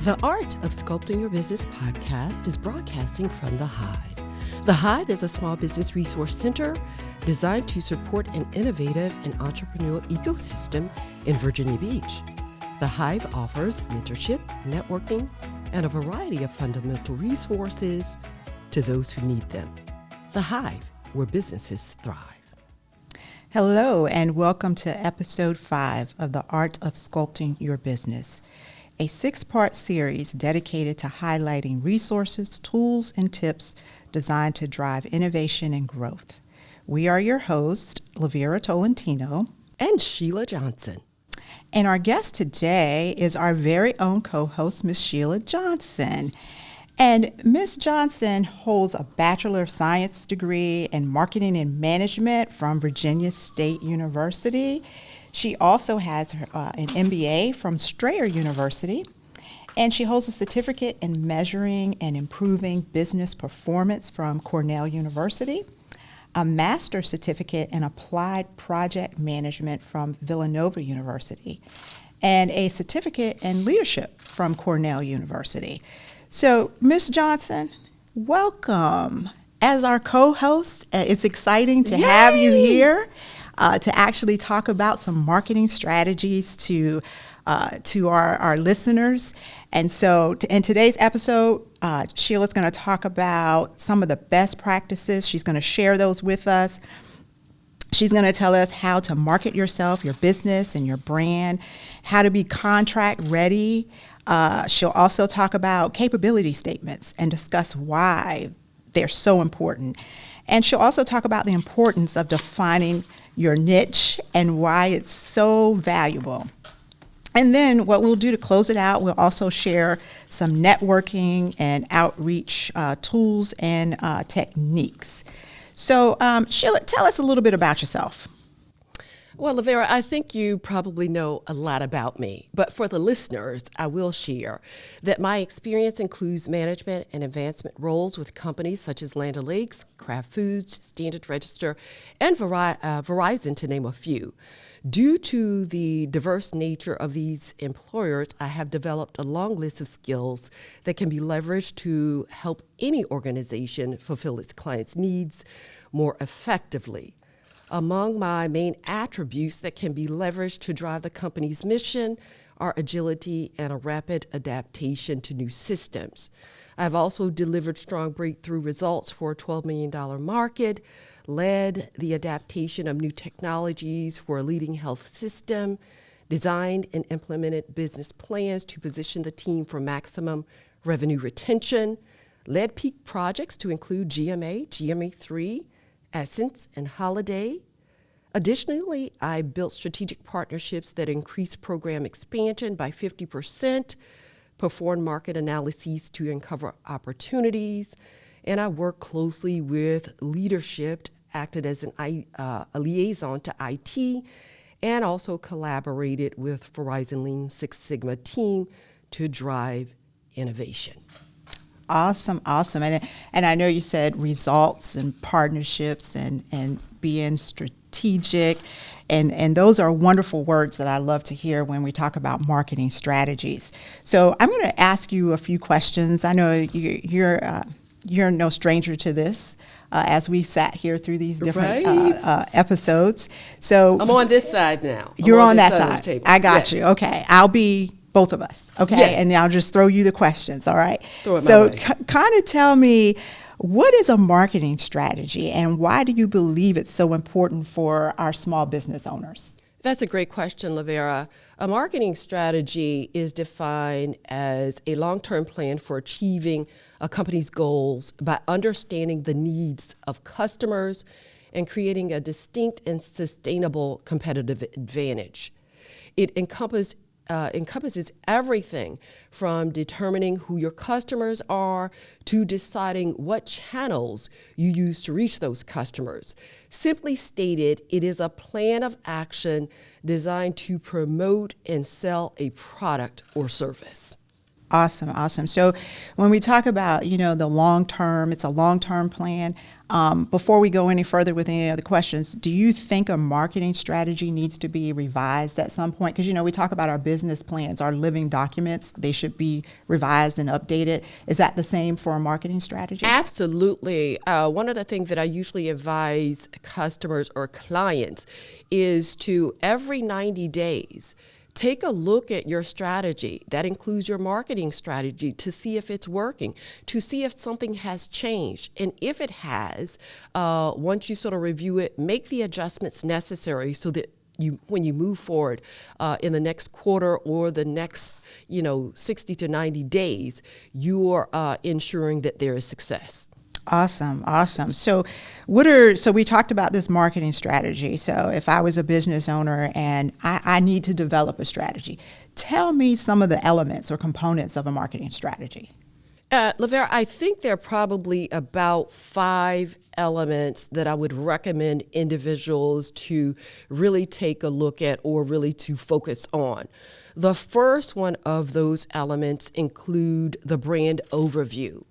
The Art of Sculpting Your Business podcast is broadcasting from The Hive. The Hive is a small business resource center designed to support an innovative and entrepreneurial ecosystem in Virginia Beach. The Hive offers mentorship, networking, and a variety of fundamental resources to those who need them. The Hive, where businesses thrive. Hello, and welcome to episode 5 of The Art of Sculpting Your Business, a 6-part series dedicated to highlighting resources, tools, and tips designed to drive innovation and growth. We are your hosts, Lavera Tolentino And Sheila Johnson. And our guest today is our very own co-host, Miss Sheila Johnson. And Ms. Johnson holds a Bachelor of Science degree in Marketing and Management from Virginia State University. She also has an MBA from Strayer University, and she holds a certificate in Measuring and Improving Business Performance from Cornell University, a master's certificate in Applied Project Management from Villanova University, and a certificate in Leadership from Cornell University. So, Ms. Johnson, welcome. As our co-host, it's exciting to have you here to actually talk about some marketing strategies to our listeners. And so in today's episode, Sheila's going to talk about some of the best practices. She's going to share those with us. She's going to tell us how to market yourself, your business, and your brand, how to be contract ready. She'll also talk about capability statements and discuss why they're so important. And she'll also talk about the importance of defining your niche and why it's so valuable. And then what we'll do to close it out, we'll also share some networking and outreach tools and techniques. So Sheila, tell us a little bit about yourself. Well, Lavera, I think you probably know a lot about me, but for the listeners, I will share that my experience includes management and advancement roles with companies such as Land O'Lakes, Kraft Foods, Standard Register, and Verizon, to name a few. Due to the diverse nature of these employers, I have developed a long list of skills that can be leveraged to help any organization fulfill its clients' needs more effectively. Among my main attributes that can be leveraged to drive the company's mission are agility and a rapid adaptation to new systems. I've also delivered strong breakthrough results for a $12 million market, led the adaptation of new technologies for a leading health system, designed and implemented business plans to position the team for maximum revenue retention, led peak projects to include GMA, GMA3, Essence, and Holiday. Additionally, I built strategic partnerships that increase program expansion by 50%, performed market analyses to uncover opportunities, and I worked closely with leadership, acted as a liaison to IT, and also collaborated with Verizon Lean Six Sigma team to drive innovation. Awesome. And I know you said results and partnerships and being strategic. And those are wonderful words that I love to hear when we talk about marketing strategies. So I'm going to ask you a few questions. I know you're no stranger to this as we've sat here through these different episodes. So I'm on this side now. You're on that side. I got yes. you. Okay. I'll be both of us, okay? Yes. And I'll just throw you the questions, all right? Throw it my so way. Kind of tell me, what is a marketing strategy and why do you believe it's so important for our small business owners? That's a great question, Lavera. A marketing strategy is defined as a long-term plan for achieving a company's goals by understanding the needs of customers and creating a distinct and sustainable competitive advantage. It encompasses everything from determining who your customers are to deciding what channels you use to reach those customers. Simply stated, it is a plan of action designed to promote and sell a product or service. Awesome, awesome. So when we talk about, the long term, it's a long-term plan. Before we go any further with any other questions, do you think a marketing strategy needs to be revised at some point? Because, we talk about our business plans, our living documents, they should be revised and updated. Is that the same for a marketing strategy? Absolutely. One of the things that I usually advise customers or clients is to every 90 days, take a look at your strategy. That includes your marketing strategy to see if it's working, to see if something has changed. And if it has, once you sort of review it, make the adjustments necessary so that when you move forward in the next quarter or the next, 60 to 90 days, you're ensuring that there is success. Awesome, awesome. So we talked about this marketing strategy. So if I was a business owner and I need to develop a strategy, tell me some of the elements or components of a marketing strategy. Lavera, I think there are probably about 5 elements that I would recommend individuals to really take a look at or really to focus on. The first one of those elements include the brand overview.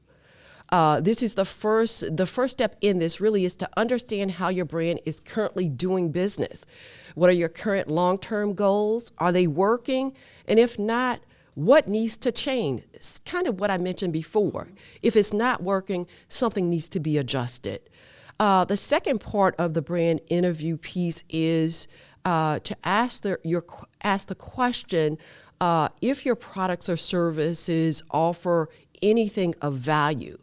This is the first step in this really is to understand how your brand is currently doing business. What are your current long-term goals? Are they working? And if not, what needs to change? It's kind of what I mentioned before. If it's not working, something needs to be adjusted. The second part of the brand interview piece is to ask the question if your products or services offer anything of value.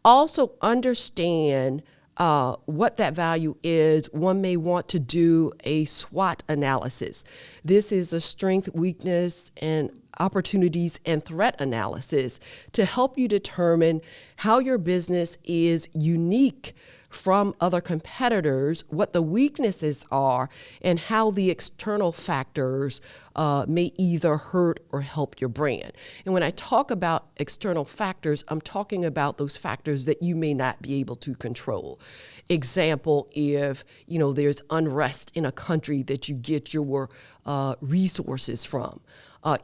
Also understand what that value is. One may want to do a SWOT analysis. This is a strength, weakness, and opportunities and threat analysis to help you determine how your business is unique from other competitors, what the weaknesses are, and how the external factors may either hurt or help your brand. And when I talk about external factors, I'm talking about those factors that you may not be able to control. Example, if there's unrest in a country that you get your resources from.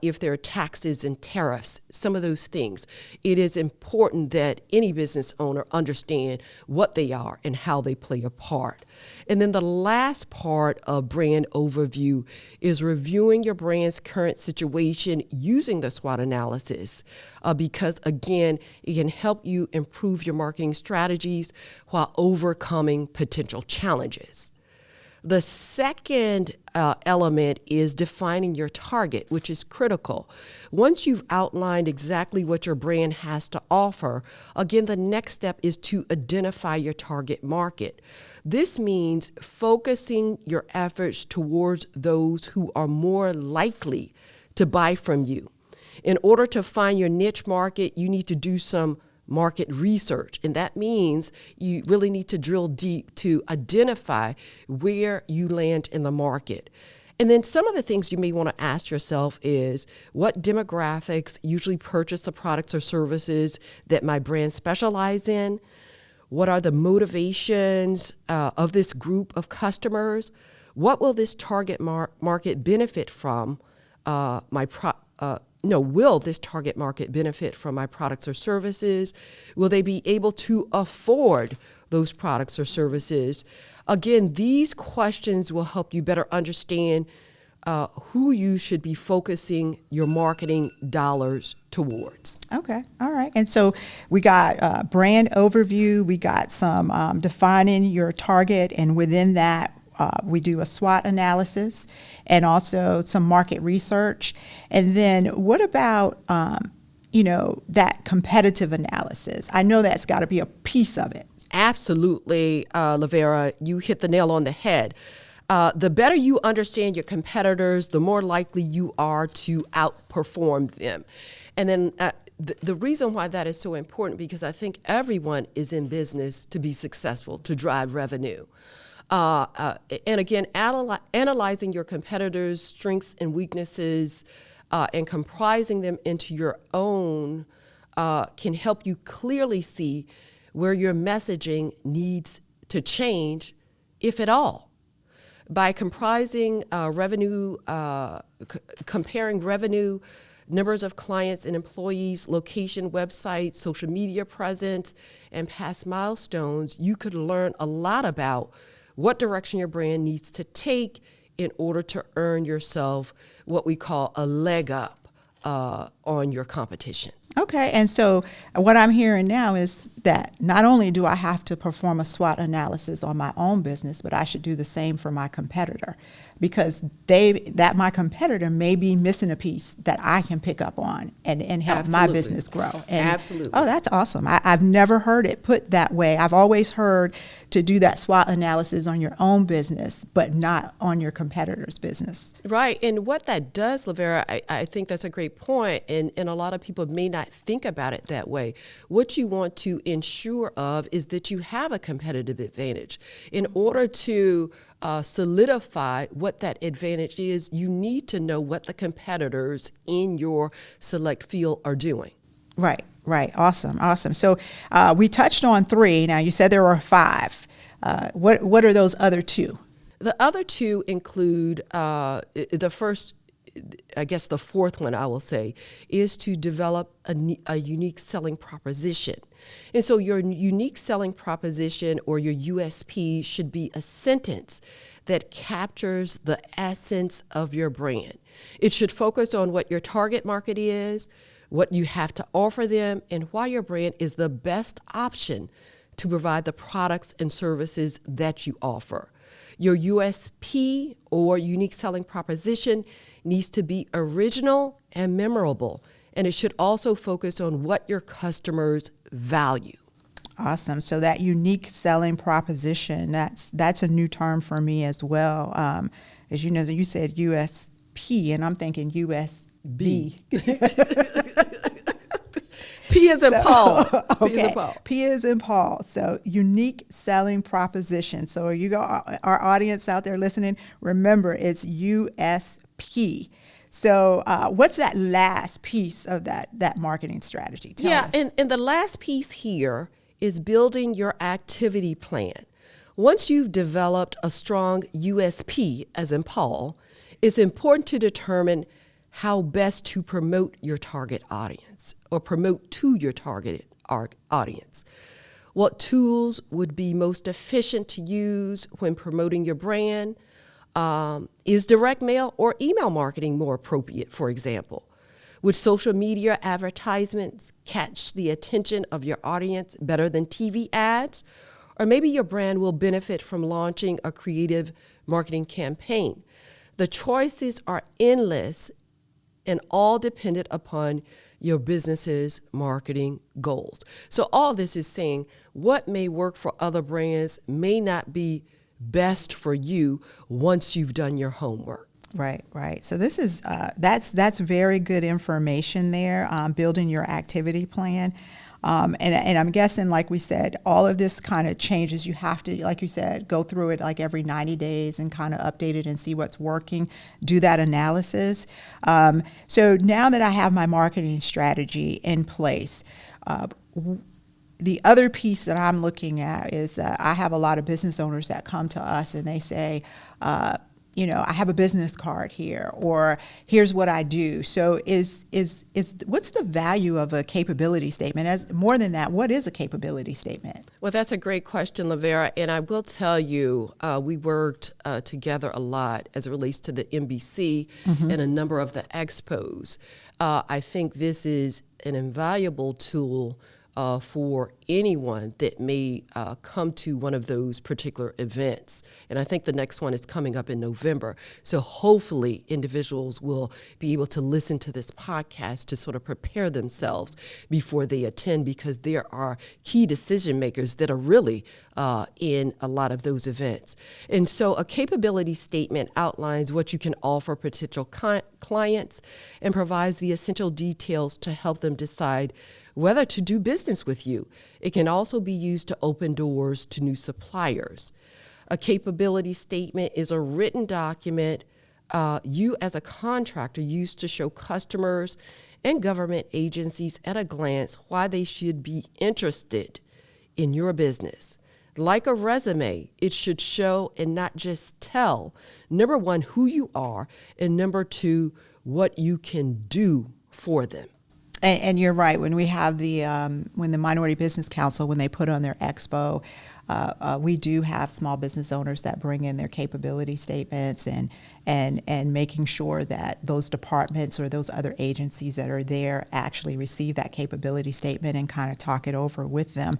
If there are taxes and tariffs, some of those things. It is important that any business owner understand what they are and how they play a part. And then the last part of brand overview is reviewing your brand's current situation using the SWOT analysis, because again, it can help you improve your marketing strategies while overcoming potential challenges. The second element is defining your target, which is critical. Once you've outlined exactly what your brand has to offer, again, the next step is to identify your target market. This means focusing your efforts towards those who are more likely to buy from you. In order to find your niche market, you need to do some market research. And that means you really need to drill deep to identify where you land in the market. And then some of the things you may want to ask yourself is, what demographics usually purchase the products or services that my brand specialize in? What are the motivations of this group of customers? What will this target market benefit from will this target market benefit from my products or services? Will they be able to afford those products or services? Again, these questions will help you better understand who you should be focusing your marketing dollars towards. Okay. All right. And so we got brand overview. We got some defining your target. And within that, we do a SWOT analysis and also some market research. And then what about, that competitive analysis? I know that's got to be a piece of it. Absolutely, Lavera, you hit the nail on the head. The better you understand your competitors, the more likely you are to outperform them. And then the reason why that is so important, because I think everyone is in business to be successful, to drive revenue. And again, analyzing your competitors' strengths and weaknesses and comprising them into your own can help you clearly see where your messaging needs to change, if at all. By comprising revenue, comparing revenue, numbers of clients and employees, location, website, social media presence, and past milestones, you could learn a lot about what direction your brand needs to take in order to earn yourself what we call a leg up on your competition. Okay, and so what I'm hearing now is that not only do I have to perform a SWOT analysis on my own business, but I should do the same for my competitor, because my competitor may be missing a piece that I can pick up on and help Absolutely. my business grow. And, Absolutely. Oh, that's awesome. I've never heard it put that way. I've always heard to do that SWOT analysis on your own business, but not on your competitor's business. Right. And what that does, Lavera, I think that's a great point. And a lot of people may not think about it that way. What you want to ensure of is that you have a competitive advantage. In order to solidify what that advantage is, you need to know what the competitors in your select field are doing. Right. Awesome. So we touched on 3. Now you said there were 5. What are those other 2? The other 2 include the first, I guess the fourth one I will say, is to develop a unique selling proposition. And so your unique selling proposition, or your USP, should be a sentence that captures the essence of your brand. It should focus on what your target market is, what you have to offer them, and why your brand is the best option to provide the products and services that you offer. Your USP, or unique selling proposition, needs to be original and memorable, and it should also focus on what your customers value. Awesome. So that unique selling proposition, that's a new term for me as well. As you know, you said USP, and I'm thinking USB. P as in Paul. Okay. P as in Paul. So unique selling proposition. So you go, our audience out there listening, remember it's USP. So what's that last piece of that marketing strategy? Tell us. And the last piece here is building your activity plan. Once you've developed a strong USP, as in Paul, it's important to determine how best to promote your target audience, or promote to your targeted audience. What tools would be most efficient to use when promoting your brand? Is direct mail or email marketing more appropriate, for example? Would social media advertisements catch the attention of your audience better than TV ads? Or maybe your brand will benefit from launching a creative marketing campaign. The choices are endless and all dependent upon your business's marketing goals. So all this is saying what may work for other brands may not be best for you once you've done your homework. Right. So this is that's very good information there. Building your activity plan, and I'm guessing, like we said, all of this kind of changes. You have to, like you said, go through it like every 90 days and kind of update it and see what's working. Do that analysis. So now that I have my marketing strategy in place. The other piece that I'm looking at is that I have a lot of business owners that come to us and they say, I have a business card here, or here's what I do. So is what's the value of a capability statement? As more than that, what is a capability statement? Well, that's a great question, Lavera. And I will tell you, we worked together a lot as it relates to the NBC and a number of the expos. I think this is an invaluable tool for anyone that may come to one of those particular events. And I think the next one is coming up in November. So hopefully individuals will be able to listen to this podcast to sort of prepare themselves before they attend, because there are key decision makers that are really in a lot of those events. And so a capability statement outlines what you can offer potential clients and provides the essential details to help them decide whether to do business with you. It can also be used to open doors to new suppliers. A capability statement is a written document you as a contractor use to show customers and government agencies at a glance why they should be interested in your business. Like a resume, it should show and not just tell, number one, who you are, and number two, what you can do for them. And you're right. When we have when the Minority Business Council, when they put on their expo, we do have small business owners that bring in their capability statements and making sure that those departments or those other agencies that are there actually receive that capability statement and kind of talk it over with them.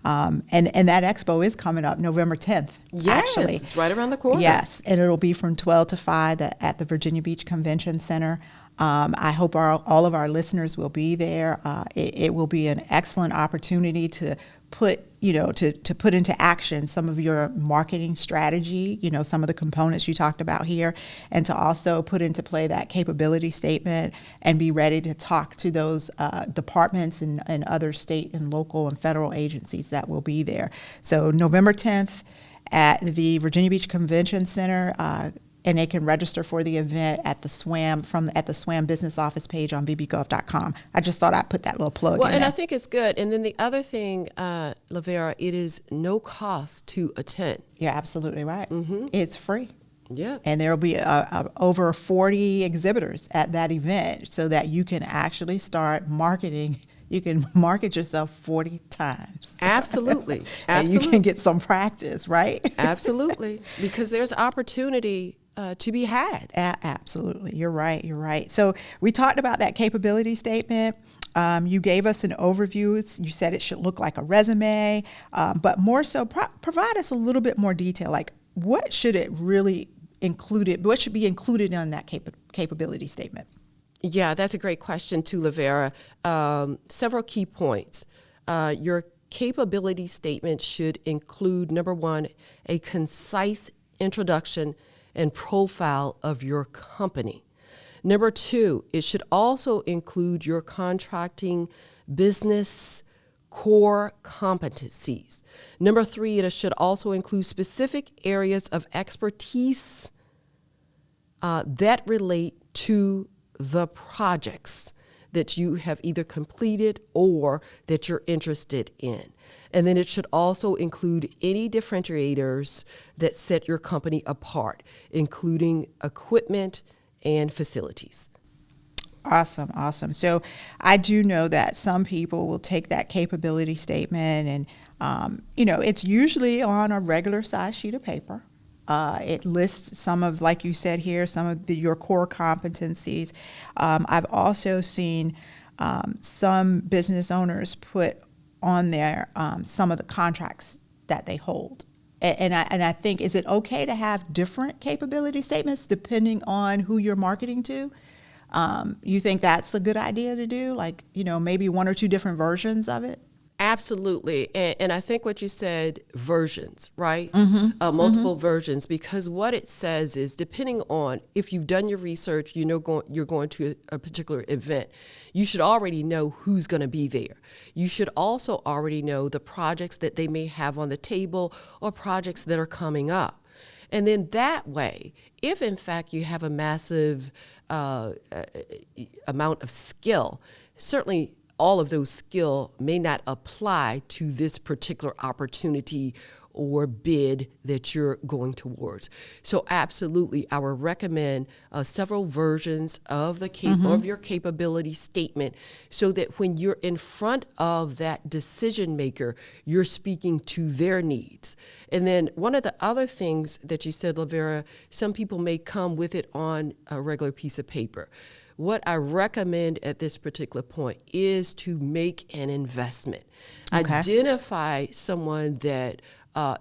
And that expo is coming up November 10th. Yes, actually. It's right around the corner. Yes, and it'll be from 12 to 5 at the Virginia Beach Convention Center. I hope all of our listeners will be there. It will be an excellent opportunity to put into action some of your marketing strategy, some of the components you talked about here, and to also put into play that capability statement and be ready to talk to those departments and other state and local and federal agencies that will be there. So November 10th at the Virginia Beach Convention Center, and they can register for the event at the SWAM at the SWAM business office page on bbgov.com. I just thought I'd put that little plug in there. Well, and I think it's good. And then the other thing, Lavera, it is no cost to attend. You're absolutely right. Mm-hmm. It's free. Yeah. And there will be over 40 exhibitors at that event so that you can actually start marketing. You can market yourself 40 times. Absolutely. And you can get some practice, right? Absolutely. Because there's opportunity to be had. Absolutely. You're right. So we talked about that capability statement. You gave us an overview. You said it should look like a resume, but more so provide us a little bit more detail. Like what should it really include? What should be included in that capability statement? Yeah, that's a great question too, Lavera. Several key points. Your capability statement should include, number one, a concise introduction and profile of your company. Number two, it should also include your contracting business core competencies. Number three, it should also include specific areas of expertise that relate to the projects that you have either completed or that you're interested in. And then it should also include any differentiators that set your company apart, including equipment and facilities. Awesome. So I do know that some people will take that capability statement and, it's usually on a regular size sheet of paper. It lists some of, like you said here, some of your core competencies. I've also seen some business owners put on there some of the contracts that they hold. And I think, is it okay to have different capability statements depending on who you're marketing to? You think that's a good idea to do? Like, maybe one or two different versions of it? Absolutely. And I think what you said, versions, right? Mm-hmm. Multiple versions, because what it says is, depending on if you've done your research, you're going to a particular event, you should already know who's going to be there. You should also already know the projects that they may have on the table or projects that are coming up. And then that way, if in fact you have a massive amount of skill, certainly all of those skill may not apply to this particular opportunity or bid that you're going towards. So absolutely, I would recommend several versions of of your capability statement so that when you're in front of that decision maker, you're speaking to their needs. And then one of the other things that you said, Lavera, some people may come with it on a regular piece of paper. What I recommend at this particular point is to make an investment. Okay. Identify someone that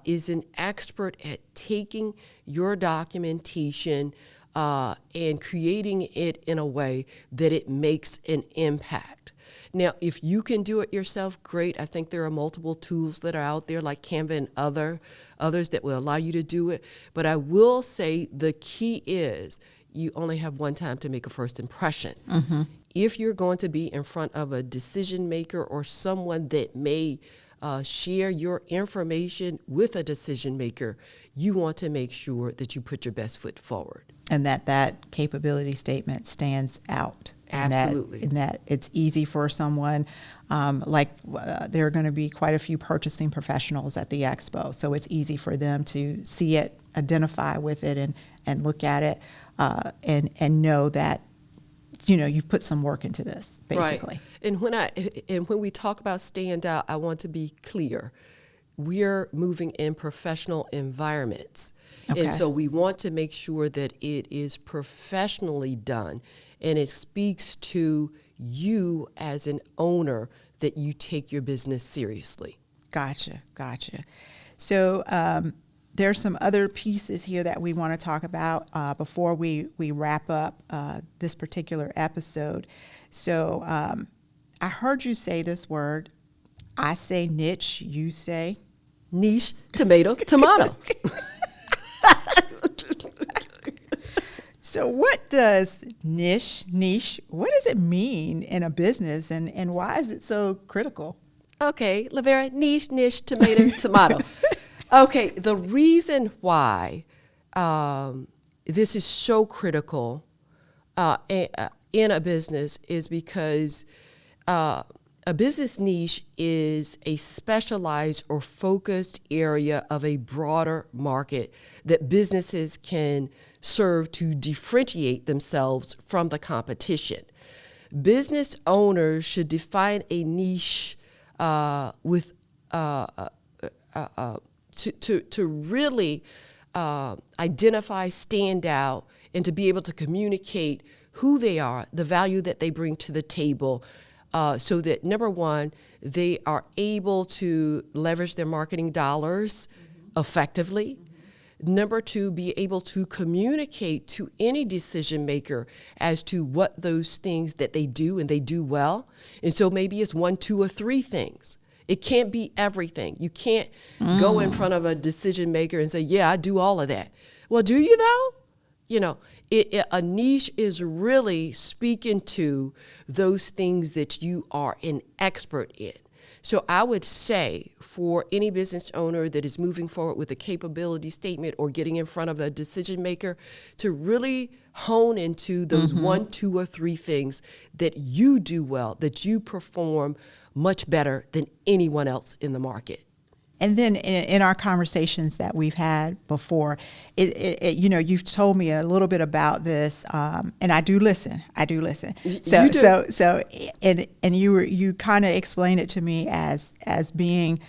is an expert at taking your documentation and creating it in a way that it makes an impact. Now, if you can do it yourself, great. I think there are multiple tools that are out there like Canva and others that will allow you to do it. But I will say the key is you only have one time to make a first impression. Mm-hmm. If you're going to be in front of a decision maker or someone that may share your information with a decision maker, you want to make sure that you put your best foot forward. And that capability statement stands out. Absolutely. And that it's easy for someone, there are going to be quite a few purchasing professionals at the expo, so it's easy for them to see it, identify with it, and look at it, and know that you've put some work into this, basically. Right. And when we talk about stand out, I want to be clear. We're moving in professional environments. Okay. And so we want to make sure that it is professionally done and it speaks to you as an owner that you take your business seriously. Gotcha. So there's some other pieces here that we want to talk about before we wrap up this particular episode. So I heard you say this word. I say niche, you say? Niche, tomato. So what does niche, what does it mean in a business and why is it so critical? Okay, Lavera, niche, tomato. Okay, the reason why this is so critical in a business is because a business niche is a specialized or focused area of a broader market that businesses can serve to differentiate themselves from the competition. Business owners should define a niche with to really identify, stand out, and to be able to communicate who they are, the value that they bring to the table, so that, number one, they are able to leverage their marketing dollars effectively. Number two, be able to communicate to any decision maker as to what those things that they do and they do well. And so maybe it's 1, 2, or 3 things. It can't be everything. You can't go in front of a decision maker and say, yeah, I do all of that. Well, do you though? A niche is really speaking to those things that you are an expert in. So I would say for any business owner that is moving forward with a capability statement or getting in front of a decision maker to really hone into those 1, 2, or 3 things that you do well, that you perform much better than anyone else in the market. And then in our conversations that we've had before, you've told me a little bit about this, and I do listen. So, you do. And you kind of explained it to me as being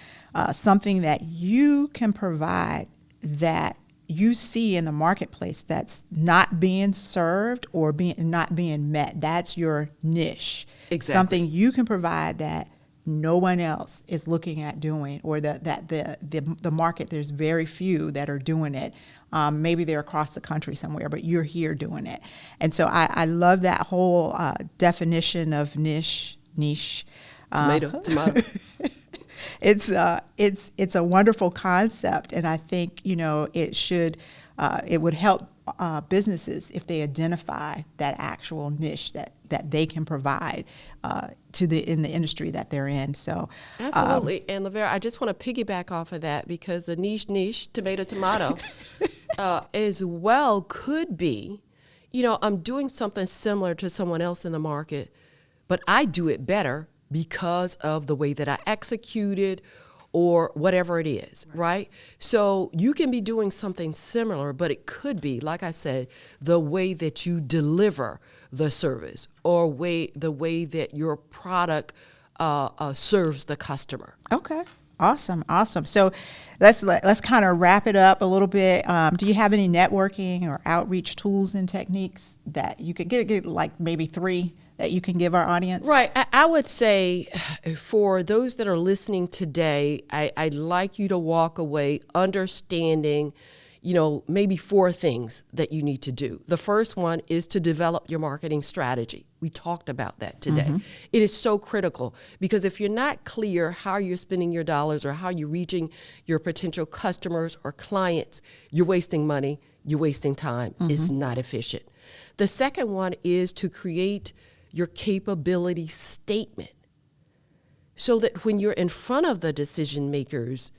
something that you can provide that you see in the marketplace that's not being served or not being met. That's your niche. Exactly. Something you can provide that no one else is looking at doing, or that the market, there's very few that are doing it. Maybe they're across the country somewhere, but you're here doing it. And so I love that whole definition of niche. Tomato. It's a wonderful concept, and I think it would help businesses if they identify that actual niche that they can provide in the industry that they're in. So absolutely. And Lavera, I just want to piggyback off of that, because the niche, tomato, as well could be, I'm doing something similar to someone else in the market, but I do it better because of the way that I executed or whatever it is, right? So you can be doing something similar, but it could be, like I said, the way that you deliver the service or the way that your product serves the customer. Okay. Awesome. So let's kind of wrap it up a little bit. Do you have any networking or outreach tools and techniques that you could get like maybe 3 that you can give our audience? Right. I would say for those that are listening today, I'd like you to walk away understanding, maybe 4 things that you need to do. The first one is to develop your marketing strategy. We talked about that today. It is so critical, because if you're not clear how you're spending your dollars or how you're reaching your potential customers or clients, you're wasting money, you're wasting time. It's not efficient. The second one is to create your capability statement, so that when you're in front of the decision makers,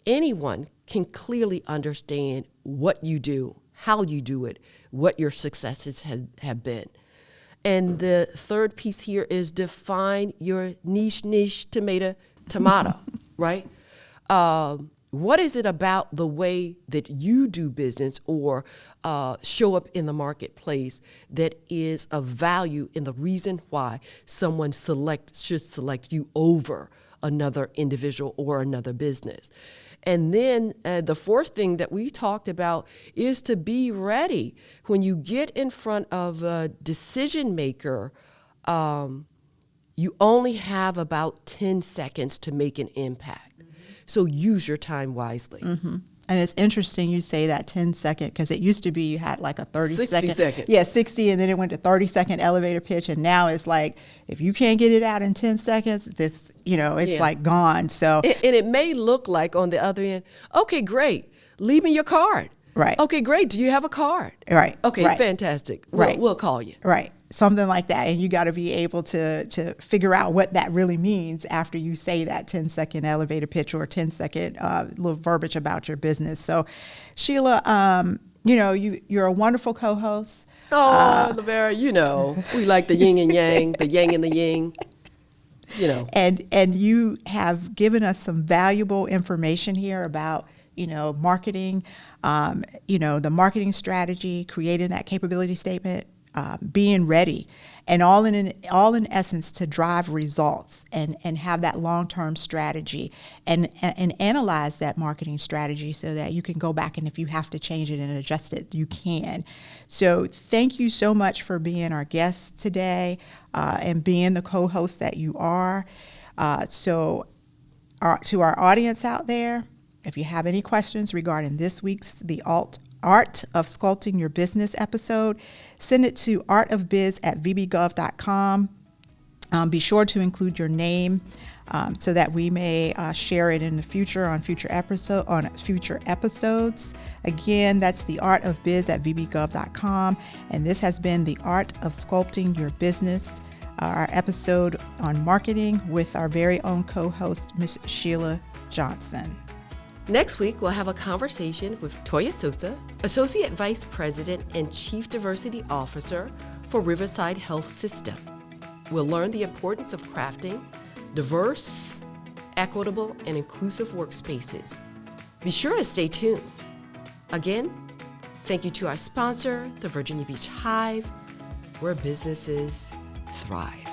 anyone can clearly understand what you do, how you do it, what your successes have been. And the third piece here is define your niche, tomato, right? What is it about the way that you do business or show up in the marketplace that is of value in the reason why someone should select you over another individual or another business? And then the fourth thing that we talked about is to be ready. When you get in front of a decision maker, you only have about 10 seconds to make an impact. So use your time wisely. Mm-hmm. And it's interesting you say that 10-second, because it used to be you had like a 60 second. Yeah, 60, and then it went to 30-second elevator pitch, and now it's like, if you can't get it out in 10 seconds, this, it's like gone. So and it may look like on the other end, okay, great, leave me your card. Right. Okay, great, do you have a card? Right. Okay, right. fantastic. Right. We'll call you. Right. Something like that. And you got to be able to figure out what that really means after you say that 10-second elevator pitch or 10-second little verbiage about your business. So, Sheila, you're a wonderful co-host. Oh, Lavera, we like the yin and yang, the yang and the yin. And you have given us some valuable information here about, marketing, the marketing strategy, creating that capability statement, being ready, and all in essence to drive results and have that long-term strategy and analyze that marketing strategy so that you can go back, and if you have to change it and adjust it, you can. So thank you so much for being our guest today and being the co-host that you are. To our audience out there, if you have any questions regarding this week's The Art of Sculpting Your Business episode, send it to artofbiz@vbgov.com. Be sure to include your name so that we may share it in the future on future episodes. Again, that's the artofbiz@vbgov.com. And this has been The Art of Sculpting Your Business, our episode on marketing with our very own co-host, Ms. Sheila Johnson. Next week, we'll have a conversation with Toya Sosa, Associate Vice President and Chief Diversity Officer for Riverside Health System. We'll learn the importance of crafting diverse, equitable, and inclusive workspaces. Be sure to stay tuned. Again, thank you to our sponsor, the Virginia Beach Hive, where businesses thrive.